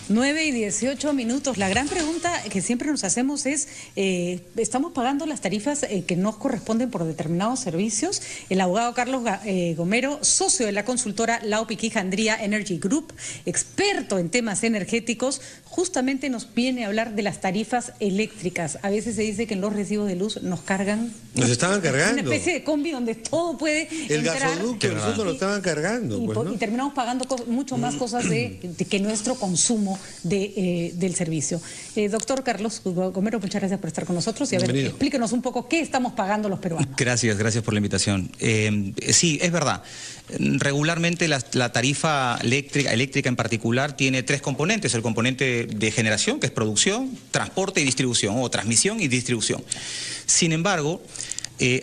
9:18. La gran pregunta que siempre nos hacemos es, ¿estamos pagando las tarifas que nos corresponden por determinados servicios? El abogado Carlos Gomero, socio de la consultora Laupi Quijandría Energy Group, experto en temas energéticos, justamente nos viene a hablar de las tarifas eléctricas. A veces se dice que en los recibos de luz nos cargan. Nos estaban cargando. Una especie de combi donde todo puede el entrar. gasoducto, nosotros lo estaban cargando. Y terminamos pagando mucho más cosas que nuestro consumo del servicio. Doctor Carlos Gomero, muchas gracias por estar con nosotros y a ver, explíquenos un poco qué estamos pagando los peruanos. Gracias por la invitación. Sí, es verdad. Regularmente la tarifa eléctrica en particular tiene tres componentes: el componente de generación, que es producción, transporte y distribución, o transmisión y distribución. Sin embargo,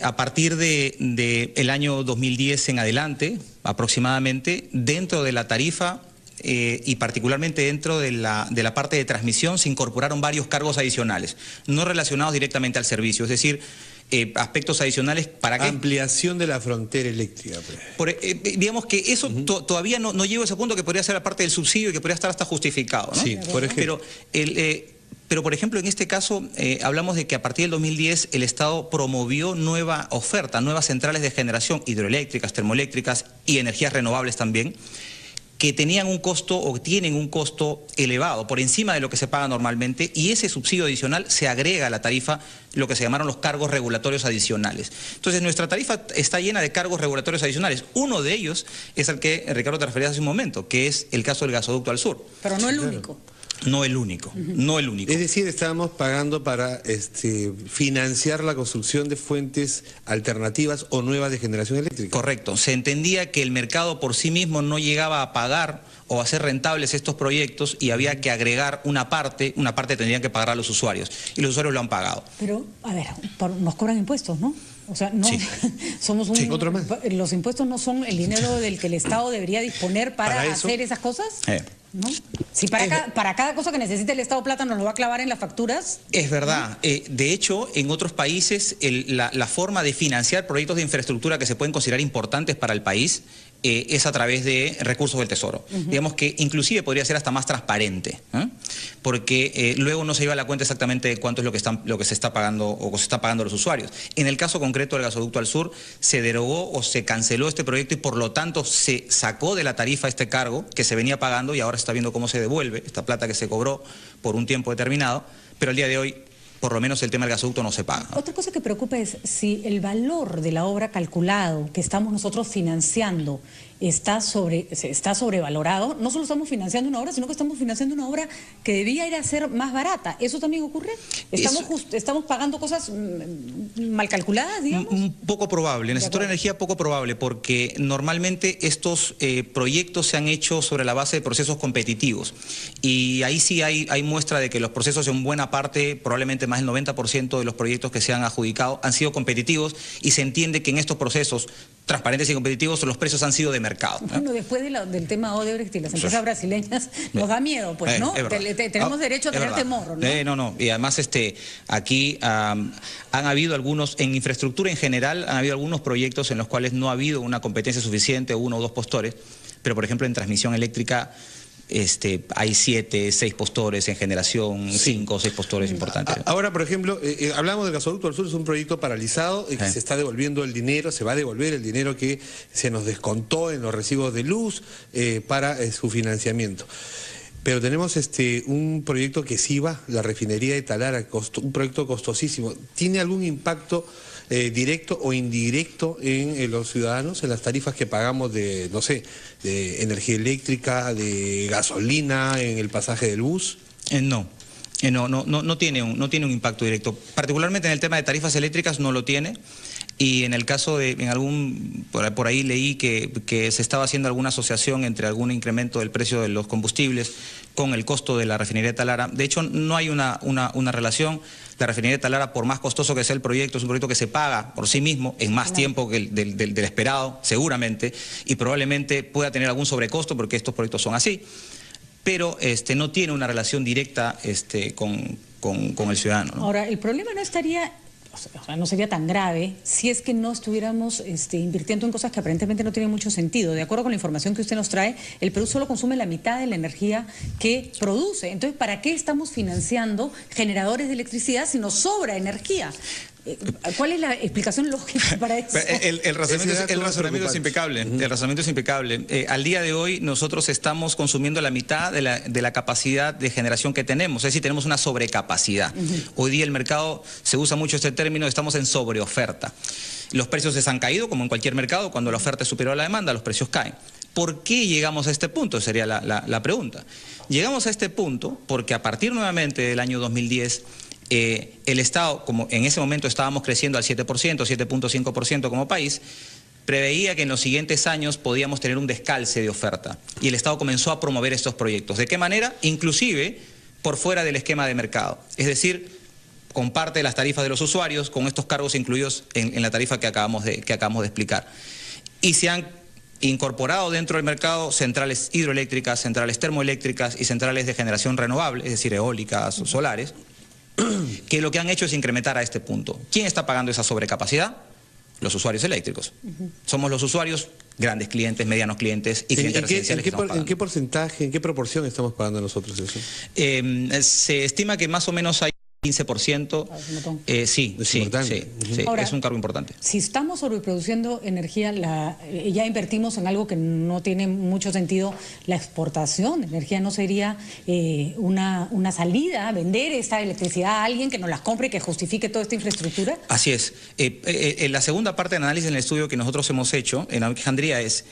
a partir del año 2010 en adelante, aproximadamente, dentro de la tarifa y particularmente dentro de la parte de transmisión, se incorporaron varios cargos adicionales, no relacionados directamente al servicio, es decir, aspectos adicionales para que... Ampliación de la frontera eléctrica. Digamos que eso todavía no llegó a ese punto, que podría ser la parte del subsidio y que podría estar hasta justificado, ¿no? Sí, por ejemplo. Pero, por ejemplo, en este caso hablamos de que a partir del 2010 el Estado promovió nueva oferta, nuevas centrales de generación hidroeléctricas, termoeléctricas y energías renovables también, que tenían un costo o tienen un costo elevado, por encima de lo que se paga normalmente, y ese subsidio adicional se agrega a la tarifa, lo que se llamaron los cargos regulatorios adicionales. Entonces, nuestra tarifa está llena de cargos regulatorios adicionales. Uno de ellos es el que Ricardo te referías hace un momento, que es el caso del gasoducto al sur. Pero no el único. No el único, no el único. Es decir, estábamos pagando para financiar la construcción de fuentes alternativas o nuevas de generación eléctrica. Correcto. Se entendía que el mercado por sí mismo no llegaba a pagar o a hacer rentables estos proyectos y había que agregar una parte tendrían que pagar a los usuarios. Y los usuarios lo han pagado. Pero, a ver, nos cobran impuestos, ¿no? O sea, no, sí. Somos un... Sí, otro más. ¿Los impuestos no son el dinero del que el Estado debería disponer para hacer esas cosas? ¿No? Si para cada cosa que necesite el Estado plata nos lo va a clavar en las facturas. Es verdad. De hecho, en otros países la forma de financiar proyectos de infraestructura que se pueden considerar importantes para el país es a través de recursos del Tesoro. Digamos que inclusive podría ser hasta más transparente, porque luego no se lleva a la cuenta exactamente de cuánto es lo que se está pagando o se está pagando a los usuarios. En el caso concreto del gasoducto al sur, se derogó o se canceló este proyecto y por lo tanto se sacó de la tarifa este cargo que se venía pagando y ahora se está viendo cómo se devuelve esta plata que se cobró por un tiempo determinado, pero al día de hoy por lo menos el tema del gasoducto no se paga. Otra cosa que preocupa es si el valor de la obra calculado que estamos nosotros financiando está sobrevalorado. No solo estamos financiando una obra, sino que estamos financiando una obra que debía ir a ser más barata. ¿Eso también ocurre? ¿Estamos pagando cosas mal calculadas, digamos? Poco probable. En el sector de energía poco probable, porque normalmente estos proyectos se han hecho sobre la base de procesos competitivos. Y ahí sí hay muestra de que los procesos en buena parte, probablemente más del 90% de los proyectos que se han adjudicado han sido competitivos y se entiende que en estos procesos transparentes y competitivos los precios han sido de mercado. Bueno, después del tema Odebrecht y las empresas brasileñas nos da miedo, pues, ¿no? Tenemos derecho a tener temor, ¿no? No. Y además aquí han habido algunos, en infraestructura en general, han habido algunos proyectos en los cuales no ha habido una competencia suficiente, 1 o 2 postores, pero por ejemplo en transmisión eléctrica hay 7, 6 postores, en generación 5 o 6 postores importantes. Ahora, por ejemplo, hablamos del gasoducto al sur, es un proyecto paralizado, que se está devolviendo el dinero, se va a devolver el dinero que se nos descontó en los recibos de luz para su financiamiento. Pero tenemos un proyecto que sí va, la refinería de Talara, un proyecto costosísimo. ¿Tiene algún impacto directo o indirecto en los ciudadanos, en las tarifas que pagamos de, no sé, de energía eléctrica, de gasolina, en el pasaje del bus? No tiene un impacto directo. Particularmente en el tema de tarifas eléctricas no lo tiene. Y en el caso de, por ahí leí que se estaba haciendo alguna asociación entre algún incremento del precio de los combustibles con el costo de la refinería de Talara. De hecho, no hay una relación. La refinería de Talara, por más costoso que sea el proyecto, es un proyecto que se paga por sí mismo en más tiempo que del esperado, seguramente, y probablemente pueda tener algún sobrecosto porque estos proyectos son así. Pero no tiene una relación directa con el ciudadano, ¿no? Ahora, el problema no estaría o sea, no sería tan grave si es que no estuviéramos invirtiendo en cosas que aparentemente no tienen mucho sentido. De acuerdo con la información que usted nos trae, el Perú solo consume la mitad de la energía que produce. Entonces, ¿para qué estamos financiando generadores de electricidad si nos sobra energía? ¿Cuál es la explicación lógica para eso? El razonamiento es impecable. El razonamiento es impecable. Al día de hoy nosotros estamos consumiendo la mitad de la capacidad de generación que tenemos. Es decir, tenemos una sobrecapacidad. Hoy día el mercado, se usa mucho este término, estamos en sobreoferta. Los precios se han caído, como en cualquier mercado, cuando la oferta es superior a la demanda, los precios caen. ¿Por qué llegamos a este punto? Sería la pregunta. Llegamos a este punto porque a partir nuevamente del año 2010, el Estado, como en ese momento estábamos creciendo al 7%, 7.5% como país, preveía que en los siguientes años podíamos tener un descalce de oferta. Y el Estado comenzó a promover estos proyectos. ¿De qué manera? Inclusive por fuera del esquema de mercado. Es decir, con parte de las tarifas de los usuarios, con estos cargos incluidos en la tarifa que acabamos de explicar. Y se han incorporado dentro del mercado centrales hidroeléctricas, centrales termoeléctricas y centrales de generación renovable, es decir, eólicas o solares, que lo que han hecho es incrementar a este punto. ¿Quién está pagando esa sobrecapacidad? Los usuarios eléctricos. Somos los usuarios, grandes clientes, medianos clientes y clientes residenciales. ¿En qué porcentaje, en qué proporción estamos pagando nosotros eso? Se estima que más o menos hay 15%. Sí, ahora, es un cargo importante. Si estamos sobreproduciendo energía, ya invertimos en algo que no tiene mucho sentido. La exportación de energía no sería una salida, vender esta electricidad a alguien que nos las compre y que justifique toda esta infraestructura. Así es. La segunda parte del análisis en el estudio que nosotros hemos hecho en Alejandría es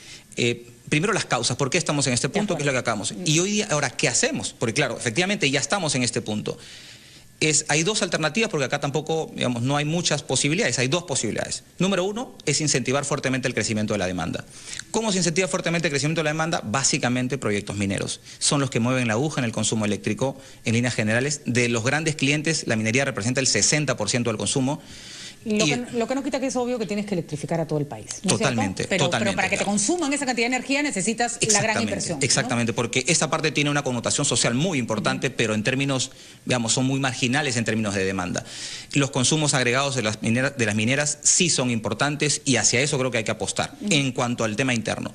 primero las causas, ¿por qué estamos en este punto? ¿Qué es lo que acabamos? Y hoy día, ahora, ¿qué hacemos? Porque claro, efectivamente ya estamos en este punto. Hay dos alternativas, porque acá tampoco, digamos, no hay muchas posibilidades, hay dos posibilidades. Número uno es incentivar fuertemente el crecimiento de la demanda. ¿Cómo se incentiva fuertemente el crecimiento de la demanda? Básicamente proyectos mineros. Son los que mueven la aguja en el consumo eléctrico en líneas generales. De los grandes clientes, la minería representa el 60% del consumo. Lo que no quita que es obvio que tienes que electrificar a todo el país, ¿no? Totalmente, pero totalmente. Pero para que te consuman esa cantidad de energía necesitas la gran inversión, ¿no? Exactamente, porque esta parte tiene una connotación social muy importante, pero en términos, digamos, son muy marginales en términos de demanda. Los consumos agregados de las mineras sí son importantes y hacia eso creo que hay que apostar en cuanto al tema interno.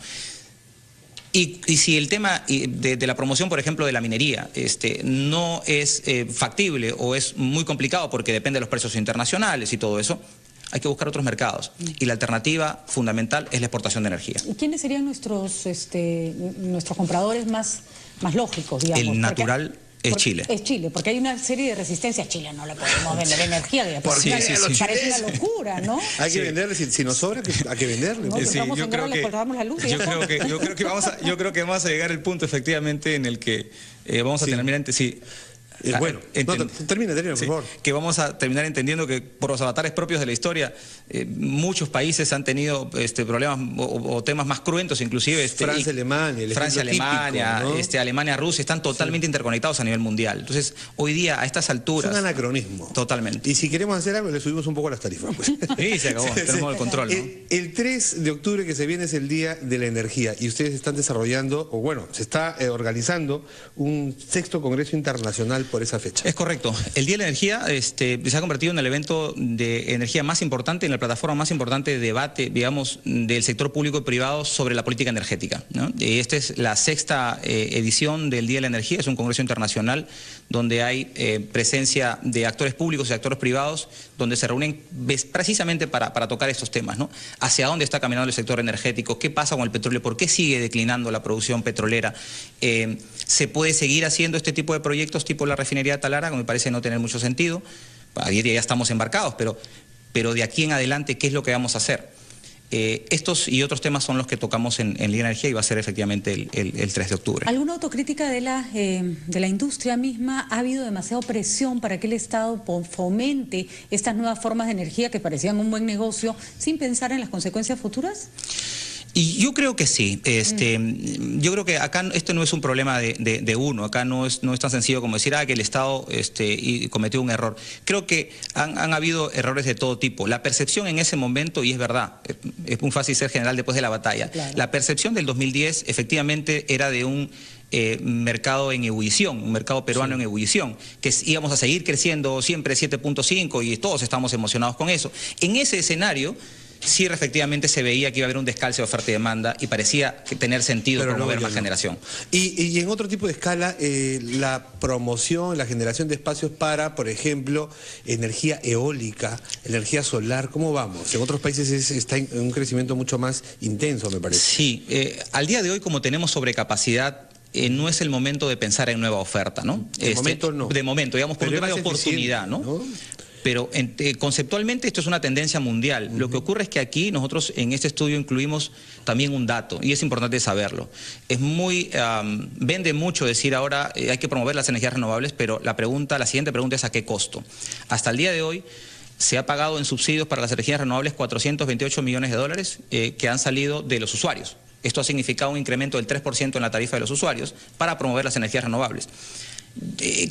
Y si el tema de la promoción, por ejemplo, de la minería no es factible o es muy complicado porque depende de los precios internacionales y todo eso, hay que buscar otros mercados. Y la alternativa fundamental es la exportación de energía. ¿Y quiénes serían nuestros compradores más lógicos, digamos? El natural es Chile. Es Chile, porque hay una serie de resistencias. Chile no le podemos vender energía. Sí. Parece una locura, ¿no? Hay que venderle, si nos sobra, hay que venderle. No, yo creo que vamos a llegar al punto efectivamente en el que vamos a terminar bueno, termina, por favor. Que vamos a terminar entendiendo que por los avatares propios de la historia, muchos países han tenido problemas o temas más cruentos, inclusive. Francia, Alemania, ¿no? Alemania, Rusia, están totalmente interconectados a nivel mundial. Entonces, hoy día, a estas alturas... Es un anacronismo. Totalmente. Y si queremos hacer algo, le subimos un poco las tarifas. Pues. Sí, se acabó, tenemos el control, ¿no? El 3 de octubre que se viene es el Día de la Energía y ustedes están desarrollando, o bueno, se está organizando un 6º Congreso Internacional por esa fecha. Es correcto. El Día de la Energía se ha convertido en el evento de energía más importante, en la plataforma más importante de debate, digamos, del sector público y privado sobre la política energética, ¿no? Esta es la 6ª edición del Día de la Energía, es un congreso internacional donde hay presencia de actores públicos y actores privados, donde se reúnen precisamente para tocar estos temas, ¿no? Hacia dónde está caminando el sector energético, qué pasa con el petróleo, por qué sigue declinando la producción petrolera, se puede seguir haciendo este tipo de proyectos tipo la refinería de Talara, que me parece no tener mucho sentido. Ayer ya estamos embarcados, pero de aquí en adelante, ¿qué es lo que vamos a hacer? Estos y otros temas son los que tocamos en Día de Energía y va a ser efectivamente el 3 de octubre. ¿Alguna autocrítica de la industria misma? ¿Ha habido demasiada presión para que el Estado fomente estas nuevas formas de energía que parecían un buen negocio sin pensar en las consecuencias futuras? Y yo creo que sí. Yo creo que acá esto no es un problema de uno. Acá no es tan sencillo como decir que el Estado cometió un error. Creo que han habido errores de todo tipo. La percepción en ese momento, y es verdad, es muy fácil ser general después de la batalla. Claro. La percepción del 2010 efectivamente era de un mercado en ebullición, un mercado peruano en ebullición, que íbamos a seguir creciendo siempre 7.5 y todos estamos emocionados con eso. En ese escenario, sí, efectivamente se veía que iba a haber un descalce de oferta y demanda y parecía tener sentido promover más generación. Y en otro tipo de escala, la promoción, la generación de espacios para, por ejemplo, energía eólica, energía solar, ¿cómo vamos? En otros países está en un crecimiento mucho más intenso, me parece. Sí, al día de hoy, como tenemos sobrecapacidad, no es el momento de pensar en nueva oferta, ¿no? De momento no. De momento, digamos, por un tema de oportunidad, ¿no? Pero conceptualmente esto es una tendencia mundial. Lo que ocurre es que aquí nosotros en este estudio incluimos también un dato, y es importante saberlo. Es muy, vende mucho decir ahora hay que promover las energías renovables, pero la siguiente pregunta es ¿a qué costo? Hasta el día de hoy se ha pagado en subsidios para las energías renovables 428 millones de dólares que han salido de los usuarios. Esto ha significado un incremento del 3% en la tarifa de los usuarios para promover las energías renovables.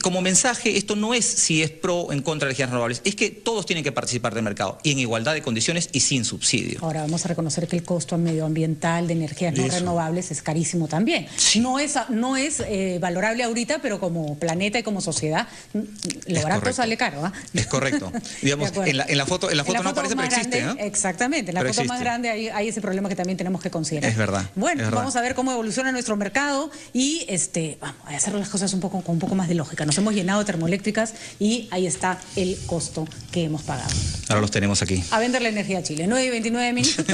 Como mensaje, esto no es si es pro o en contra de energías renovables, es que todos tienen que participar del mercado y en igualdad de condiciones y sin subsidio. Ahora vamos a reconocer que el costo medioambiental de energías no renovables es carísimo también. Sí. No es valorable ahorita, pero como planeta y como sociedad, lo barato sale caro. Es correcto. Digamos, en la foto no aparece, pero existe. Exactamente, en la foto más grande hay ese problema que también tenemos que considerar. Es verdad. Bueno, es verdad. Vamos a ver cómo evoluciona nuestro mercado y vamos a hacer las cosas con un poco más de lógica. Nos hemos llenado de termoeléctricas y ahí está el costo que hemos pagado. Ahora los tenemos aquí. A vender la energía a Chile. 9:29 minutos.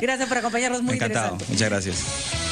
Gracias por acompañarnos, muy Encantado. interesante. Muchas gracias.